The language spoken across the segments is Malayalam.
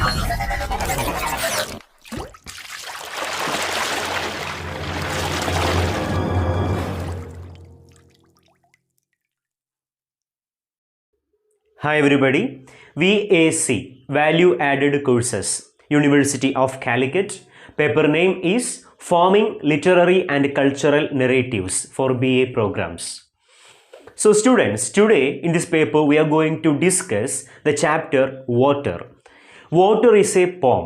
Hi everybody, VAC, Value Added Courses, University of Calicut. Paper name is Forming Literary and Cultural Narratives for BA programs. So students, today in this paper we are going to discuss the chapter Water. Water is a poem,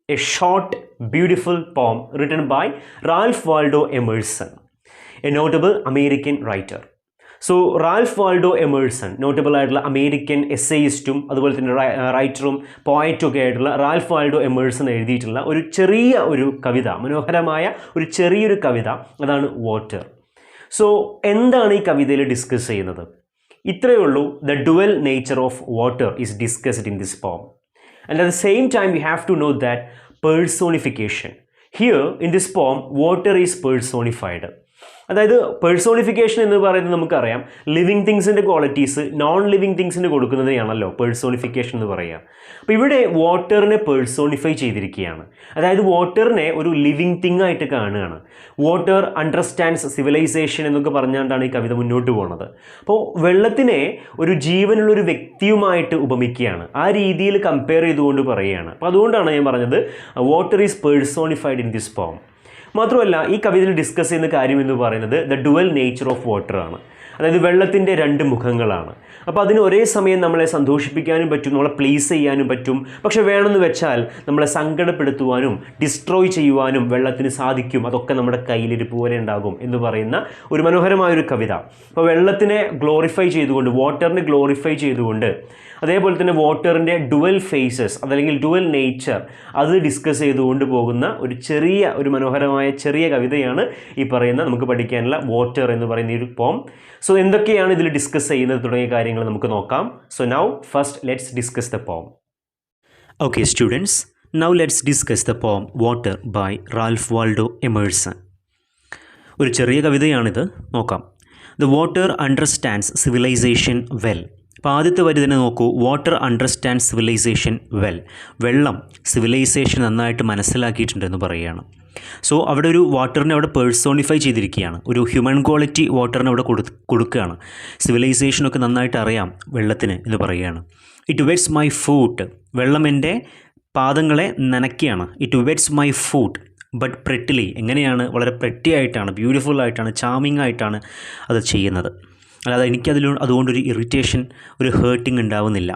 a short, beautiful poem written by Ralph Waldo Emerson, a notable American writer. So Ralph Waldo Emerson, notable ആയിട്ടുള്ള അമേരിക്കൻ എസ്സേയിസ്റ്റും അതുപോലെ തന്നെ റൈറ്ററും പോയറ്റും ഒക്കെ ആയിട്ടുള്ള റാൽഫ് വാൾഡോ എമേഴ്സൺ എഴുതിയിട്ടുള്ള ഒരു ചെറിയ ഒരു കവിത, മനോഹരമായ ഒരു ചെറിയൊരു കവിത, അതാണ് വാട്ടർ. സോ എന്താണ് ഈ കവിതയിൽ ഡിസ്കസ് ചെയ്യുന്നത്? ഇത്രയേ ഉള്ളൂ. The dual nature of water is discussed in this poem. And at the same time we have to know that personification. Here in this poem water is personified. അതായത് പേഴ്സോണിഫിക്കേഷൻ എന്ന് പറയുന്നത് നമുക്കറിയാം, ലിവിങ് തിങ്സിൻ്റെ ക്വാളിറ്റീസ് നോൺ ലിവിങ് തിങ്സിന് കൊടുക്കുന്നതിനെയാണല്ലോ പേഴ്സോണിഫിക്കേഷൻ എന്ന് പറയുക. അപ്പോൾ ഇവിടെ വാട്ടറിനെ പേഴ്സോണിഫൈ ചെയ്തിരിക്കുകയാണ്. അതായത് വാട്ടറിനെ ഒരു ലിവിങ് തിങ് ആയിട്ട് കാണുകയാണ്. വാട്ടർ അണ്ടർസ്റ്റാൻഡ്സ് സിവിലൈസേഷൻ എന്നൊക്കെ പറഞ്ഞുകൊണ്ടാണ് ഈ കവിത മുന്നോട്ട് പോകുന്നത്. അപ്പോൾ വെള്ളത്തിനെ ഒരു ജീവനുള്ളൊരു വ്യക്തിയുമായിട്ട് ഉപമിക്കുകയാണ്, ആ രീതിയിൽ കമ്പയർ ചെയ്തുകൊണ്ട് പറയുകയാണ്. അപ്പോൾ അതുകൊണ്ടാണ് ഞാൻ പറഞ്ഞത് water is personified in this പോം. മാത്രമല്ല ഈ കവിതയിൽ ഡിസ്കസ് ചെയ്യുന്ന കാര്യം എന്ന് പറയുന്നത് the dual nature of water ആണ്. അതായത് വെള്ളത്തിൻ്റെ രണ്ട് മുഖങ്ങളാണ്. അപ്പോൾ അതിന് ഒരേ സമയം നമ്മളെ സന്തോഷിപ്പിക്കാനും പറ്റും, നമ്മളെ പ്ലീസ് ചെയ്യാനും പറ്റും. പക്ഷെ വേണമെന്ന് വെച്ചാൽ നമ്മളെ സങ്കടപ്പെടുത്തുവാനും ഡിസ്ട്രോയ് ചെയ്യുവാനും വെള്ളത്തിന് സാധിക്കും. അതൊക്കെ നമ്മുടെ കയ്യിലിരിപ്പ് പോലെ ഉണ്ടാകും എന്ന് പറയുന്ന ഒരു മനോഹരമായൊരു കവിത. അപ്പോൾ വെള്ളത്തിനെ ഗ്ലോറിഫൈ ചെയ്തുകൊണ്ട്, വാട്ടറിനെ ഗ്ലോറിഫൈ ചെയ്തുകൊണ്ട്, അതേപോലെ തന്നെ വാട്ടറിൻ്റെ ഡുവൽ ഫേസസ് അതല്ലെങ്കിൽ ഡുവൽ നേച്ചർ അത് ഡിസ്കസ് ചെയ്തുകൊണ്ട് പോകുന്ന ഒരു മനോഹരമായ ചെറിയ കവിതയാണ് ഈ പറയുന്ന നമുക്ക് പഠിക്കാനുള്ള വാട്ടർ എന്ന് പറയുന്ന ഒരു പോം. സോ എന്തൊക്കെയാണ് ഇതിൽ ഡിസ്കസ് ചെയ്യുന്നത് തുടങ്ങിയ കാര്യങ്ങൾ നമുക്ക് നോക്കാം. So now first let's discuss the poem. Okay students, now let's discuss the poem Water by Ralph Waldo Emerson. ഒരു ചെറിയ കവിതയാണിത്, നോക്കാം. The water understands civilisation well. അപ്പോൾ ആദ്യത്തെ വരി തന്നെ നോക്കൂ, വാട്ടർ അണ്ടർസ്റ്റാൻഡ് സിവിലൈസേഷൻ വെൽ. വെള്ളം സിവിലൈസേഷൻ നന്നായിട്ട് മനസ്സിലാക്കിയിട്ടുണ്ടെന്ന് പറയുകയാണ്. സോ അവിടെ ഒരു വാട്ടറിനെ അവിടെ പേഴ്സോണിഫൈ ചെയ്തിരിക്കുകയാണ്, ഒരു ഹ്യൂമൻ ക്വാളിറ്റി വാട്ടറിനെ അവിടെ കൊടുക്കുകയാണ്. സിവിലൈസേഷനൊക്കെ നന്നായിട്ട് അറിയാം വെള്ളത്തിന് എന്ന് പറയുകയാണ്. It wets my foot. വെള്ളം എൻ്റെ പാദങ്ങളെ നനയ്ക്കുകയാണ്. It wets my foot but prettily. എങ്ങനെയാണ്? വളരെ പ്രെറ്റി ആയിട്ടാണ്, ബ്യൂട്ടിഫുൾ ആയിട്ടാണ്, ചാമിങ് ആയിട്ടാണ് അത് ചെയ്യുന്നത്. അല്ലാതെ അതുകൊണ്ടൊരു ഇറിറ്റേഷൻ, ഒരു ഹേർട്ടിങ് ഉണ്ടാവുന്നില്ല.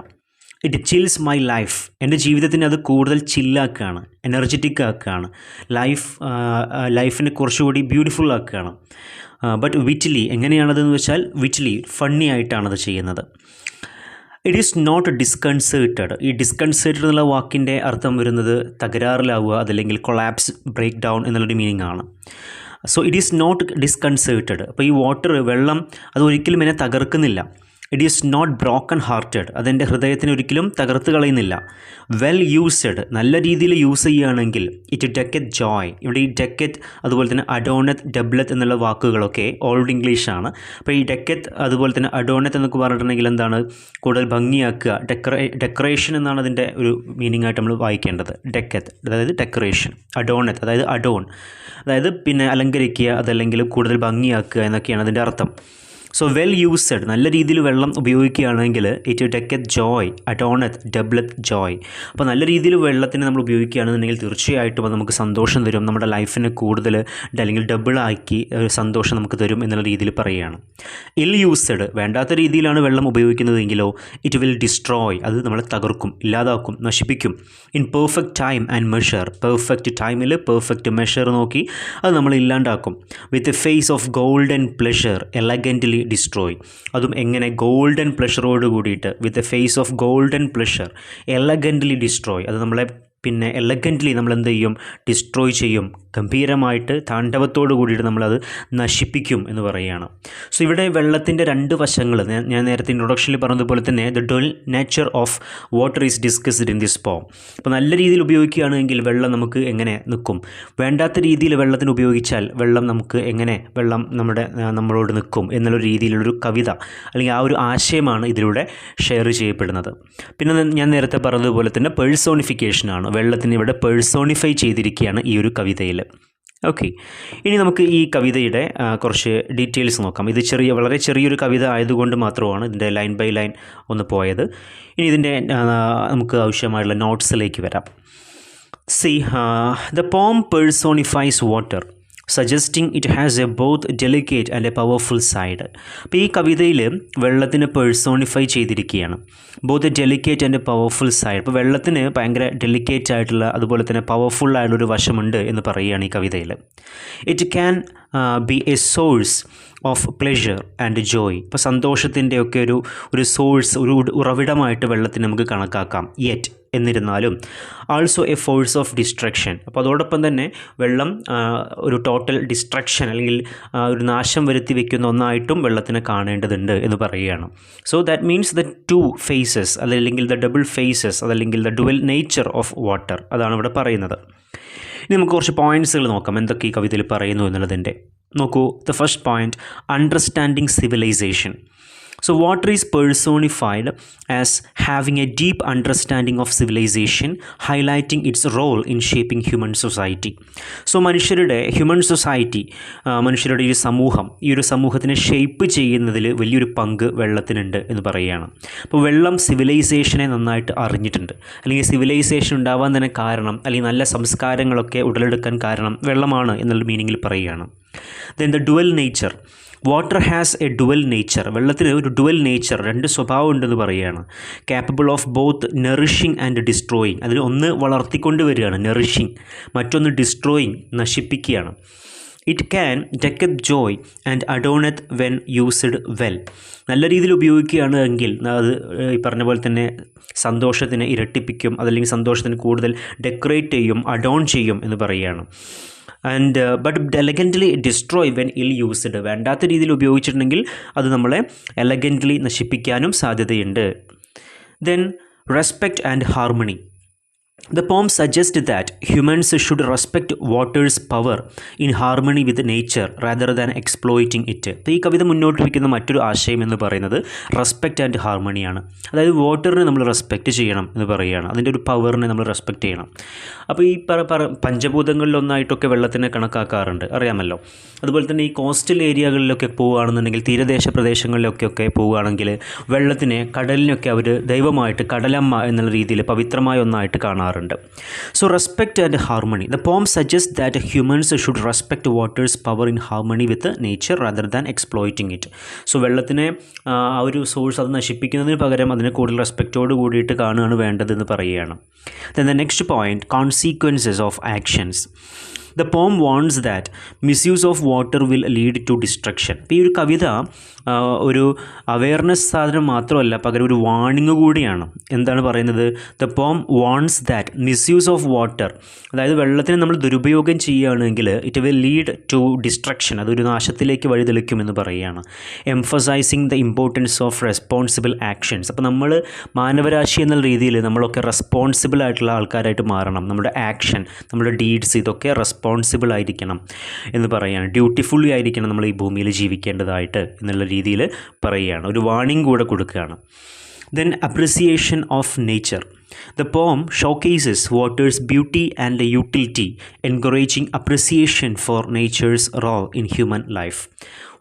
It chills my life. എൻ്റെ ജീവിതത്തിനെ അത് കൂടുതൽ ചില്ലാക്കുകയാണ്, എനർജറ്റിക് ആക്കുകയാണ്, ലൈഫിനെ കുറച്ചുകൂടി ബ്യൂട്ടിഫുൾ ആക്കുകയാണ്. ബട്ട് വിറ്റ്ലി, എങ്ങനെയാണതെന്ന് വെച്ചാൽ വിറ്റ്ലി, ഫണ്ണി ആയിട്ടാണത് ചെയ്യുന്നത്. It is not disconcerted. ഈ ഡിസ്കൺസേർട്ടഡ് എന്നുള്ള വാക്കിൻ്റെ അർത്ഥം വരുന്നത് തകരാറിലാവുക, അതല്ലെങ്കിൽ കൊളാപ്സ്, ബ്രേക്ക് ഡൗൺ എന്നുള്ളൊരു മീനിങ് ആണ്. So it is not disconcerted. അപ്പോൾ ഈ വാട്ടർ, വെള്ളം, അത് ഒരിക്കലും എന്നെ തകർക്കുന്നില്ല. It is not broken hearted. അതെൻ്റെ ഹൃദയത്തിന് ഒരിക്കലും തകർത്ത് കളയുന്നില്ല. വെൽ യൂസ്ഡ്, നല്ല രീതിയിൽ യൂസ് ചെയ്യുകയാണെങ്കിൽ ഇറ്റ് ഡെക്കറ്റ് ജോയ്. ഇവിടെ ഈ ഡെക്കറ്റ് അതുപോലെ തന്നെ അഡോണത്ത്, ഡബ്ലത്ത് എന്നുള്ള വാക്കുകളൊക്കെ ഓൾഡ് ഇംഗ്ലീഷാണ്. അപ്പോൾ ഈ ഡെക്കറ്റ് അതുപോലെ തന്നെ അഡോണത്ത് എന്നൊക്കെ പറഞ്ഞിട്ടുണ്ടെങ്കിൽ എന്താണ്? കൂടുതൽ ഭംഗിയാക്കുക, ഡെക്കറേഷൻ എന്നാണ് അതിൻ്റെ ഒരു മീനിങ് ആയിട്ട് നമ്മൾ വായിക്കേണ്ടത്. ഡെക്കത്ത് അതായത് ഡെക്കറേഷൻ, അഡോണത്ത് അതായത് അഡോൺ അതായത് പിന്നെ അലങ്കരിക്കുക, അതല്ലെങ്കിൽ കൂടുതൽ ഭംഗിയാക്കുക എന്നൊക്കെയാണ് അതിൻ്റെ അർത്ഥം. സോ വെൽ യൂസ്ഡ്, നല്ല രീതിയിൽ വെള്ളം ഉപയോഗിക്കുകയാണെങ്കിൽ ഇറ്റ് ഡെക്കറ്റ് ജോയ്, അഡോണത്ത്, ഡബ്ലത്ത് ജോയ്. അപ്പോൾ നല്ല രീതിയിൽ വെള്ളത്തിനെ നമ്മൾ ഉപയോഗിക്കുകയാണെന്നുണ്ടെങ്കിൽ തീർച്ചയായിട്ടും അത് നമുക്ക് സന്തോഷം തരും, നമ്മുടെ ലൈഫിനെ കൂടുതൽ അല്ലെങ്കിൽ ഡബിളാക്കി സന്തോഷം നമുക്ക് തരും എന്നുള്ള രീതിയിൽ പറയുകയാണ്. ഇൽ യൂസ്ഡ്, വേണ്ടാത്ത രീതിയിലാണ് വെള്ളം ഉപയോഗിക്കുന്നതെങ്കിലോ ഇറ്റ് വിൽ ഡിസ്ട്രോയ്, അത് നമ്മളെ തകർക്കും, ഇല്ലാതാക്കും, നശിപ്പിക്കും. In perfect time and measure, perfect ടൈമിൽ പെർഫെക്റ്റ് മെഷർ നോക്കി അത് നമ്മൾ ഇല്ലാണ്ടാക്കും. With a face of golden pleasure elegantly destroy. അതും എങ്ങനെ? ഗോൾഡൻ പ്ലഷറോട് കൂടിയിട്ട്, with a face of golden pleasure elegantly destroy. അത് നമ്മളെ പിന്നെ എലഗൻ്റ്ലി നമ്മൾ എന്ത് ചെയ്യും? ഡിസ്ട്രോയ് ചെയ്യും, ഗംഭീരമായിട്ട് താണ്ഡവത്തോട് കൂടിയിട്ട് നമ്മളത് നശിപ്പിക്കും എന്ന് പറയുകയാണ്. സോ ഇവിടെ വെള്ളത്തിൻ്റെ രണ്ട് വശങ്ങൾ ഞാൻ നേരത്തെ ഇൻട്രൊഡക്ഷനിൽ പറഞ്ഞതുപോലെ തന്നെ the dual nature of water is discussed in this പോം. അപ്പോൾ നല്ല രീതിയിൽ ഉപയോഗിക്കുകയാണെങ്കിൽ വെള്ളം നമുക്ക് എങ്ങനെ നിൽക്കും, വേണ്ടാത്ത രീതിയിൽ വെള്ളത്തിന് ഉപയോഗിച്ചാൽ വെള്ളം നമ്മളോട് നിൽക്കും എന്നുള്ള രീതിയിലുള്ളൊരു കവിത അല്ലെങ്കിൽ ആ ഒരു ആശയമാണ് ഇതിലൂടെ ഷെയർ ചെയ്യപ്പെടുന്നത്. പിന്നെ ഞാൻ നേരത്തെ പറഞ്ഞതുപോലെ തന്നെ പേഴ്സോണിഫിക്കേഷനാണ്, വെള്ളത്തിന് ഇവിടെ പേഴ്സോണിഫൈ ചെയ്തിരിക്കുകയാണ് ഈ ഒരു കവിതയിൽ. ഓക്കെ, ഇനി നമുക്ക് ഈ കവിതയുടെ കുറച്ച് ഡീറ്റെയിൽസ് നോക്കാം. ഇത് വളരെ ചെറിയൊരു കവിത ആയതുകൊണ്ട് മാത്രമാണ് ഇതിൻ്റെ ലൈൻ ബൈ ലൈൻ ഒന്ന് പോയത്. ഇനി ഇതിൻ്റെ നമുക്ക് ആവശ്യമായുള്ള നോട്ട്സിലേക്ക് വരാം. The poem personifies water, suggesting it has a both delicate and a powerful side. അപ്പോൾ ഈ കവിതയിൽ വെള്ളത്തിന് പേഴ്സോണിഫൈ ചെയ്തിരിക്കുകയാണ്, both delicate and powerful side. അപ്പോൾ വെള്ളത്തിന് ഭയങ്കര ഡെലിക്കേറ്റ് ആയിട്ടുള്ള അതുപോലെ തന്നെ പവർഫുൾ ആയിട്ടുള്ളൊരു വശമുണ്ട് എന്ന് പറയുകയാണ് ഈ കവിതയിൽ. It can be A source of pleasure and Joy. ഇപ്പോൾ സന്തോഷത്തിൻ്റെയൊക്കെ ഒരു സോഴ്സ്, ഒരു ഉറവിടമായിട്ട് വെള്ളത്തിന് നമുക്ക് കണക്കാക്കാം. യെറ്റ് എന്നിരുന്നാലും also A force of destruction. അപ്പോൾ അതോടൊപ്പം തന്നെ വെള്ളം ഒരു ടോട്ടൽ ഡിസ്ട്രക്ഷൻ അല്ലെങ്കിൽ ഒരു നാശം വരുത്തി വയ്ക്കുന്ന ഒന്നായിട്ടും വെള്ളത്തിനെ കാണേണ്ടതുണ്ട് എന്ന് പറയുകയാണ്. So that means the two faces അതല്ലെങ്കിൽ ദ ഡബിൾ ഫേസസ് അതല്ലെങ്കിൽ the dual nature of water, അതാണ് ഇവിടെ പറയുന്നത്. ഇനി നമുക്ക് കുറച്ച് പോയിൻറ്റ്സുകൾ നോക്കാം എന്തൊക്കെ ഈ കവിതയിൽ പറയുന്നു എന്നുള്ളതിൻ്റെ. നോക്കൂ, the first point, understanding civilisation. So water is personified as having a deep understanding of civilization, highlighting its role in shaping human society. So human society, മനുഷ്യരുടെ ഈ ഒരു സമൂഹത്തിനെ ഷേപ്പ് ചെയ്യുന്നതിൽ വലിയൊരു പങ്ക് വെള്ളത്തിനുണ്ട് എന്ന് പറയുകയാണ്. അപ്പോൾ വെള്ളം സിവിലൈസേഷനെ നന്നായിട്ട് അറിഞ്ഞിട്ടുണ്ട്, അല്ലെങ്കിൽ സിവിലൈസേഷൻ ഉണ്ടാവാൻ തന്നെ കാരണം അല്ലെങ്കിൽ നല്ല സംസ്കാരങ്ങളൊക്കെ ഉടലെടുക്കാൻ കാരണം വെള്ളമാണ് എന്നുള്ള മീനിങ്ങിൽ പറയുകയാണ്. Then the dual nature. Water has a dual nature. വെള്ളത്തിന് ഒരു ഡുവൽ നേച്ചർ, രണ്ട് സ്വഭാവം ഉണ്ടെന്ന് പറയുകയാണ്. Capable of both nourishing and destroying. അതിൽ ഒന്ന് വളർത്തിക്കൊണ്ട് വരികയാണ്, നെറിഷിങ്, മറ്റൊന്ന് ഡിസ്ട്രോയിങ്, നശിപ്പിക്കുകയാണ്. It can take up joy and adornment when used well. നല്ല രീതിയിൽ ഉപയോഗിക്കുകയാണ് എങ്കിൽ അത് ഈ പറഞ്ഞ പോലെ തന്നെ സന്തോഷത്തിനെ ഇരട്ടിപ്പിക്കും, അതല്ലെങ്കിൽ സന്തോഷത്തിന് കൂടുതൽ ഡെക്കറേറ്റ് ചെയ്യും, അഡോൺ ചെയ്യും എന്ന് പറയുകയാണ്. ആൻഡ് ബട്ട് എലഗൻ്റ്ലി ഡിസ്ട്രോയ് വെൻ ഇൽ യൂസ്ഡ്. വേണ്ടാത്ത രീതിയിൽ ഉപയോഗിച്ചിട്ടുണ്ടെങ്കിൽ അത് നമ്മളെ എലഗൻ്റ്ലി നശിപ്പിക്കാനും സാധ്യതയുണ്ട്. Then respect and harmony. The poem suggests that humans should respect water's power in harmony with nature rather than exploiting it. അപ്പോൾ ഈ കവിത മുന്നോട്ട് വയ്ക്കുന്ന മറ്റൊരു ആശയം എന്ന് പറയുന്നത് റെസ്പെക്റ്റ് ആൻഡ് ഹാർമണിയാണ്. അതായത് വാട്ടറിനെ നമ്മൾ റെസ്പെക്റ്റ് ചെയ്യണം എന്ന് പറയുകയാണ്, അതിൻ്റെ ഒരു പവറിനെ നമ്മൾ റെസ്പെക്റ്റ് ചെയ്യണം. അപ്പോൾ ഈ പഞ്ചഭൂതങ്ങളിലൊന്നായിട്ടൊക്കെ വെള്ളത്തിനെ കണക്കാക്കാറുണ്ട്, അറിയാമല്ലോ. അതുപോലെ തന്നെ ഈ കോസ്റ്റൽ ഏരിയകളിലൊക്കെ പോവുകയാണെന്നുണ്ടെങ്കിൽ, തീരദേശ പ്രദേശങ്ങളിലൊക്കെ പോവുകയാണെങ്കിൽ വെള്ളത്തിനെ, കടലിനൊക്കെ അവർ ദൈവമായിട്ട്, കടലമ്മ എന്നുള്ള രീതിയിൽ പവിത്രമായ ഒന്നായിട്ട് കാണാറുണ്ട്. So respect and harmony. The poem suggests that humans should respect water's power in harmony with nature rather than exploiting it. So വെള്ളത്തിനെ ആ ഒരു സോഴ്സ് അത് നശിപ്പിക്കുന്നതിന് പകരം അതിനെ കൂടുതൽ റെസ്പെക്റ്റോട് കൂടിയിട്ട് കാണുകയാണ് വേണ്ടതെന്ന് പറയുകയാണ്. Then the next point, consequences of actions. The poem warns that misuse of water will lead to destruction. അപ്പോൾ ഈ ഒരു കവിത ഒരു അവെയർനെസ് സാധനം മാത്രമല്ല, പകരം ഒരു വാണിംഗ് കൂടിയാണ്. എന്താണ് പറയുന്നത്? The poem warns that misuse of water, അതായത് വെള്ളത്തിനെ നമ്മൾ ദുരുപയോഗം ചെയ്യുകയാണെങ്കിൽ it will lead to destruction, അതൊരു നാശത്തിലേക്ക് വഴിതെളിക്കുമെന്ന് പറയുകയാണ്. Emphasising the importance of responsible actions. അപ്പോൾ നമ്മൾ മാനവരാശി എന്നുള്ള രീതിയിൽ നമ്മളൊക്കെ റെസ്പോൺസിബിൾ ആയിട്ടുള്ള ആൾക്കാരായിട്ട് മാറണം. നമ്മുടെ ആക്ഷൻ, നമ്മുടെ ഡീഡ്സ് ഇതൊക്കെ റെസ്പോൺസിബിൾ ആയിരിക്കണം എന്ന് പറയുകയാണ്. ഡ്യൂട്ടിഫുള്ളി ആയിരിക്കണം നമ്മൾ ഈ ഭൂമിയിൽ ജീവിക്കേണ്ടതായിട്ട് എന്നുള്ള രീതിയിൽ പറയുകയാണ്, ഒരു വാണിംഗ് കൂടെ കൊടുക്കുകയാണ്. Then appreciation of nature. The poem showcases water's beauty and utility, encouraging appreciation for nature's role in human life.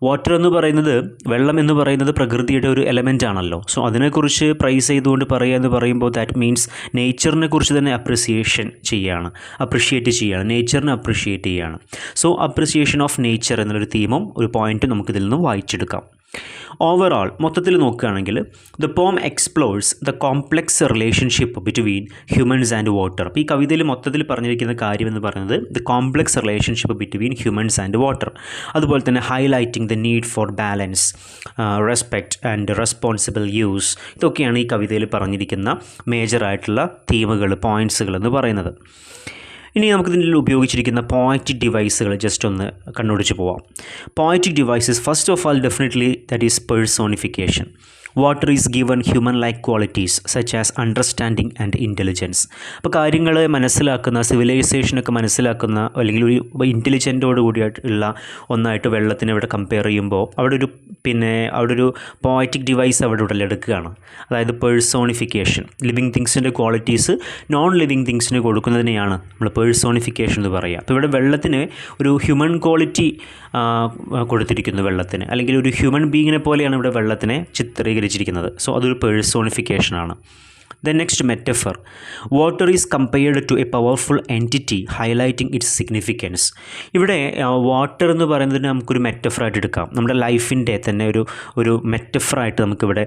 Water എന്ന് പറയുന്നത്, വെള്ളം എന്ന് പറയുന്നത് പ്രകൃതിയുടെ ഒരു എലമെൻ്റ് ആണല്ലോ. സോ അതിനെക്കുറിച്ച് പ്രൈസ് ചെയ്തുകൊണ്ട് പറയുക എന്ന് പറയുമ്പോൾ ദാറ്റ് മീൻസ് നേച്ചറിനെ കുറിച്ച് തന്നെ അപ്രിഷിയേറ്റ് ചെയ്യുകയാണ്, നേച്ചറിനെ അപ്രിഷിയേറ്റ് ചെയ്യുകയാണ്. സോ അപ്രിസിയേഷൻ ഓഫ് നേച്ചർ എന്നുള്ളൊരു തീമും ഒരു പോയിൻറ്റും നമുക്കിതിൽ നിന്ന് വായിച്ചെടുക്കാം. ഓവറോൾ മൊത്തത്തിൽ നോക്കുകയാണെങ്കിൽ the poem explores the complex relationship between humans and water. അപ്പോൾ ഈ കവിതയിൽ മൊത്തത്തിൽ പറഞ്ഞിരിക്കുന്ന കാര്യം എന്ന് പറയുന്നത് the complex relationship between humans and water. അതുപോലെ തന്നെ highlighting the need for balance, respect and responsible use. ഇതൊക്കെയാണ് ഈ കവിതയിൽ പറഞ്ഞിരിക്കുന്ന മേജറായിട്ടുള്ള തീമുകൾ, പോയിൻറ്റ്സുകൾ എന്ന് പറയുന്നത്. ഇനി നമുക്കിതിൽ ഉപയോഗിച്ചിരിക്കുന്ന പോയറ്റിക് ഡിവൈസുകൾ ജസ്റ്റ് ഒന്ന് കണ്ണോടിച്ച് പോവാം. Poetic devices first of all definitely that is personification. Water is given human like qualities such as understanding and intelligence. അപ്പോൾ കാര്യങ്ങൾ മനസ്സിലാക്കുന്ന, സിവിലൈസേഷനൊക്കെ മനസ്സിലാക്കുന്ന അല്ലെങ്കിൽ ഒരു ഇൻ്റലിജൻറ്റോട് കൂടിയിട്ടുള്ള ഒന്നായിട്ട് വെള്ളത്തിനെ ഇവിടെ കമ്പയർ ചെയ്യുമ്പോൾ അവിടെ ഒരു പോയറ്റിക് ഡിവൈസ് അവിടെ ഉടലെടുക്കുകയാണ്. അതായത് പേഴ്സോണിഫിക്കേഷൻ. ലിവിങ് തിങ്സിൻ്റെ ക്വാളിറ്റീസ് നോൺ ലിവിങ് തിങ്സിന് കൊടുക്കുന്നതിനെയാണ് നമ്മൾ പേഴ്സോണിഫിക്കേഷൻ എന്ന് പറയുക. അപ്പോൾ ഇവിടെ വെള്ളത്തിന് ഒരു ഹ്യൂമൻ ക്വാളിറ്റി കൊടുത്തിരിക്കുന്നു വെള്ളത്തിന്, അല്ലെങ്കിൽ ഒരു ഹ്യൂമൻ ബീങ്ങിനെ പോലെയാണ് ഇവിടെ വെള്ളത്തിനെ ചിത്രീകരിച്ചിരിക്കുന്നത്. സോ അതൊരു പേഴ്സോണിഫിക്കേഷനാണ്. The next metaphor. Water is compared to a powerful entity highlighting its significance. ഇവിടെ വാട്ടർ എന്ന് പറയുന്നതിന് നമുക്കൊരു മെറ്റഫറായിട്ട് എടുക്കാം. നമ്മുടെ ലൈഫിൻ്റെ തന്നെ ഒരു മെറ്റഫറായിട്ട് നമുക്കിവിടെ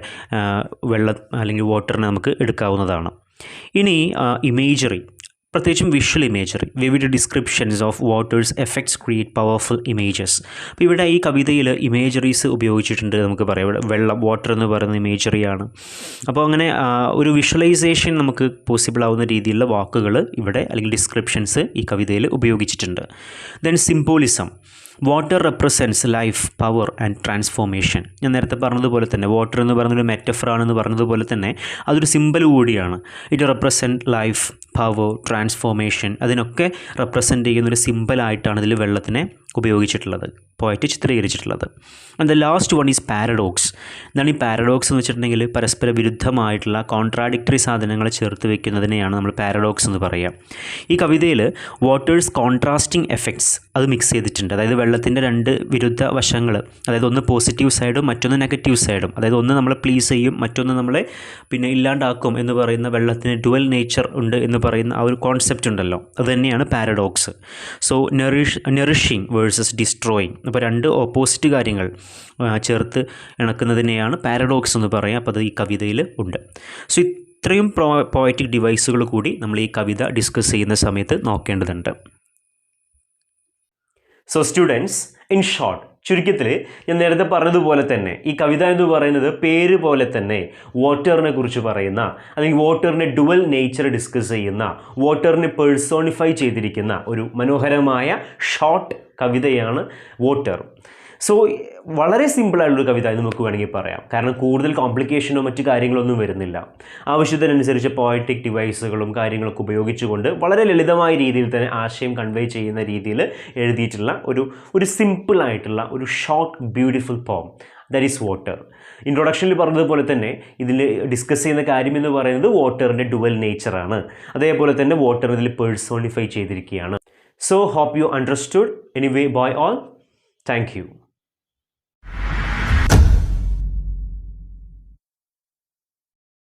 വെള്ളം അല്ലെങ്കിൽ വാട്ടറിനെ നമുക്ക് എടുക്കാവുന്നതാണ്. ഇനി ഇമേജറി, പ്രത്യേകിച്ചും visual imagery. Vivid descriptions of waters effects create powerful images. അപ്പോൾ ഇവിടെ ഈ കവിതയിൽ ഇമേജറീസ് ഉപയോഗിച്ചിട്ടുണ്ട്. നമുക്ക് പറയാം ഇവിടെ വെള്ളം, വാട്ടർ എന്ന് പറയുന്ന ഇമേജറിയാണ്. അപ്പോൾ അങ്ങനെ ഒരു വിഷ്വലൈസേഷൻ നമുക്ക് പോസിബിൾ ആവുന്ന രീതിയിലുള്ള വാക്കുകൾ ഇവിടെ അല്ലെങ്കിൽ ഡിസ്ക്രിപ്ഷൻസ് ഈ കവിതയിൽ ഉപയോഗിച്ചിട്ടുണ്ട്. Then symbolism. Water represents life, power and transformation. ഞാൻ നേരത്തെ പറഞ്ഞതുപോലെ തന്നെ വാട്ടർ എന്ന് പറയുന്നൊരു മെറ്റഫറാണെന്ന് പറഞ്ഞതുപോലെ തന്നെ അതൊരു സിമ്പൽ കൂടിയാണ്. It represent life, power, transformation. അതിനൊക്കെ റെപ്രസെൻറ്റ് ചെയ്യുന്നൊരു സിമ്പലായിട്ടാണ് ഇതിൽ വെള്ളത്തിനെ ഉപയോഗിച്ചിട്ടുള്ളത്, പോയിട്ട് ചിത്രീകരിച്ചിട്ടുള്ളത്. And the last one is paradox. എന്താണ് ഈ പാരഡോക്സ് എന്ന് വെച്ചിട്ടുണ്ടെങ്കിൽ പരസ്പര വിരുദ്ധമായിട്ടുള്ള കോൺട്രാഡിക്ടറി സാധനങ്ങൾ ചേർത്ത് വെക്കുന്നതിനെയാണ് നമ്മൾ പാരഡോക്സ് എന്ന് പറയുക. ഈ കവിതയിൽ വാട്ടേഴ്സ് കോൺട്രാസ്റ്റിംഗ് എഫക്ട്സ് അത് മിക്സ് ചെയ്തിട്ടുണ്ട്. അതായത് വെള്ളത്തിൻ്റെ രണ്ട് വിരുദ്ധ വശങ്ങൾ, അതായത് ഒന്ന് പോസിറ്റീവ് സൈഡും മറ്റൊന്ന് നെഗറ്റീവ് സൈഡും, അതായത് ഒന്ന് നമ്മളെ പ്ലീസ് ചെയ്യും മറ്റൊന്ന് നമ്മളെ ഇല്ലാണ്ടാക്കും എന്ന് പറയുന്ന വെള്ളത്തിന് ഡുവൽ നേച്ചർ ഉണ്ട് എന്ന് പറയുന്ന ആ ഒരു കോൺസെപ്റ്റ് ഉണ്ടല്ലോ, അത് തന്നെയാണ് paradox. So nourishing versus destroying. അപ്പോൾ രണ്ട് ഓപ്പോസിറ്റ് കാര്യങ്ങൾ ചേർത്ത് ഇണക്കുന്നതിനെയാണ് പാരഡോക്സ് എന്ന് പറയുക. അപ്പോൾ അത് ഈ കവിതയിൽ ഉണ്ട്. സോ ഇത്രയും പോയറ്റിക് ഡിവൈസുകൾ കൂടി നമ്മൾ ഈ കവിത ഡിസ്കസ് ചെയ്യുന്ന സമയത്ത് നോക്കേണ്ടതുണ്ട്. സോ സ്റ്റുഡൻസ്, ഇൻ ഷോർട്ട്, ചുരുക്കത്തിൽ ഞാൻ നേരത്തെ പറഞ്ഞതുപോലെ തന്നെ ഈ കവിത എന്ന് പറയുന്നത് പേര് പോലെ തന്നെ വാട്ടറിനെ കുറിച്ച് പറയുന്ന, അല്ലെങ്കിൽ വാട്ടറിൻ്റെ ഡുവൽ നേച്ചർ ഡിസ്കസ് ചെയ്യുന്ന, വാട്ടറിനെ പേഴ്സോണിഫൈ ചെയ്തിരിക്കുന്ന ഒരു മനോഹരമായ ഷോർട്ട് കവിതയാണ് വാട്ടർ. സോ വളരെ സിമ്പിളായിട്ടുള്ളൊരു കവിത എന്ന് നമുക്ക് വേണമെങ്കിൽ പറയാം. കാരണം കൂടുതൽ കോംപ്ലിക്കേഷനോ മറ്റു കാര്യങ്ങളൊന്നും വരുന്നില്ല. ആവശ്യത്തിനനുസരിച്ച് പോയറ്റിക് ഡിവൈസുകളും കാര്യങ്ങളൊക്കെ ഉപയോഗിച്ചുകൊണ്ട് വളരെ ലളിതമായ രീതിയിൽ തന്നെ ആശയം കൺവേ ചെയ്യുന്ന രീതിയിൽ എഴുതിയിട്ടുള്ള ഒരു സിമ്പിളായിട്ടുള്ള ഒരു ഷോർട്ട് ബ്യൂട്ടിഫുൾ പോം, ദാറ്റ് ഈസ് വാട്ടർ. ഇൻട്രൊഡക്ഷനിൽ പറഞ്ഞതുപോലെ തന്നെ ഇതിൽ ഡിസ്കസ് ചെയ്യുന്ന കാര്യം എന്ന് പറയുന്നത് വാട്ടറിൻ്റെ ഡുവൽ നേച്ചറാണ്. അതേപോലെ തന്നെ വാട്ടർ ഇതിൽ പേഴ്സോണിഫൈ ചെയ്തിരിക്കുകയാണ്. So hope you understood. Anyway bye all, thank U.